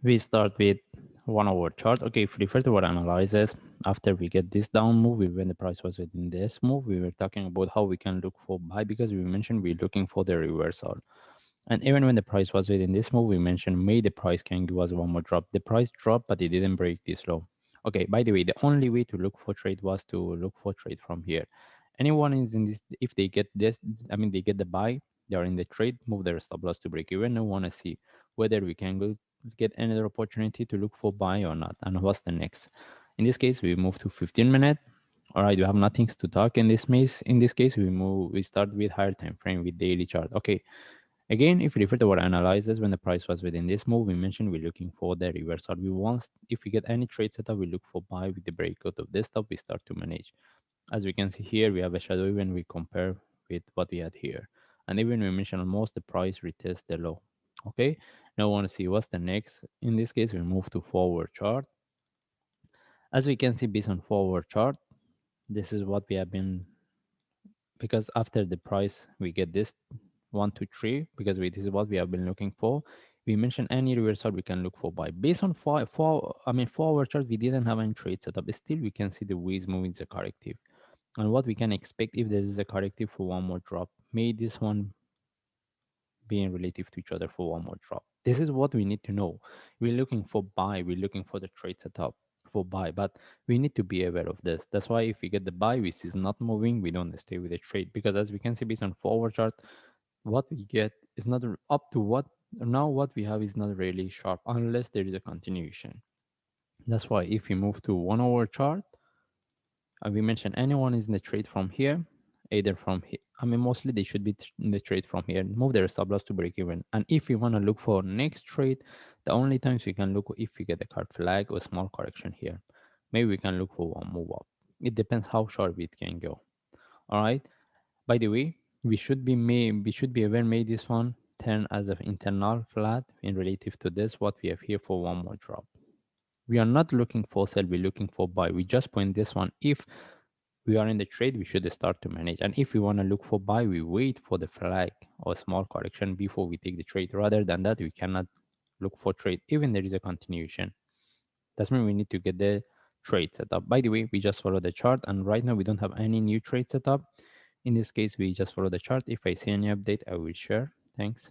We start with 1 hour chart. Okay, if we refer to our analysis, after we get this down move, when the price was within this move, we were talking about how we can look for buy because we mentioned we're looking for the reversal. And even when the price was within this move, we mentioned maybe the price can give us one more drop. The price dropped, but it didn't break this low. Okay, by the way, the only way to look for trade was to look for trade from here. Anyone is in this, if they get this, I mean, they get the buy, they are in the trade, move their stop loss to break even. I want to see whether we can go get another opportunity to look for buy or not. And what's the next? In this case, we move to 15 minute. All right, we have nothing to talk in this case. In this case, we start with higher time frame with daily chart. Okay, again, if we refer to our analysis, when the price was within this move, we mentioned we're looking for the reversal. We want, if we get any trade setup, we look for buy with the breakout of this top, we start to manage. As we can see here, we have a shadow when we compare with what we had here. And even we mentioned almost the price retest the low. Okay, now I want to see what's the next. In this case, we move to forward chart. As we can see, based on forward chart, this is what we have been, because after the price we get this 1 2 3, because this is what we have been looking for. We mentioned any reversal we can look for buy based on forward chart. We didn't have any trade setup, but still we can see the ways moving the corrective. And what we can expect if there is a corrective for one more drop, may this one being relative to each other for one more drop. This is what we need to know. We're looking for buy, we're looking for the trade setup for buy, but we need to be aware of this. That's why if we get the buy, which is not moving, we don't stay with the trade, because as we can see based on forward chart, what we get is not up to what now what we have is not really sharp unless there is a continuation. That's why if we move to 1 hour chart, we mentioned anyone is in the trade from here, either from here. I mean, mostly they should be in the trade from here. Move their stop loss to break even. And if we want to look for next trade, the only times we can look if we get a card flag or small correction here. Maybe we can look for one move up. It depends how sharp it can go. All right. By the way, we should be aware made this one turn as an internal flat in relative to this what we have here for one more drop. We are not looking for sell, we're looking for buy. We just point this one. If we are in the trade, we should start to manage. And if we want to look for buy, we wait for the flag or small correction before we take the trade. Rather than that, we cannot look for trade, even there is a continuation. That's mean we need to get the trade set up. By the way, we just follow the chart, and right now we don't have any new trade set up. In this case, we just follow the chart. If I see any update, I will share. Thanks.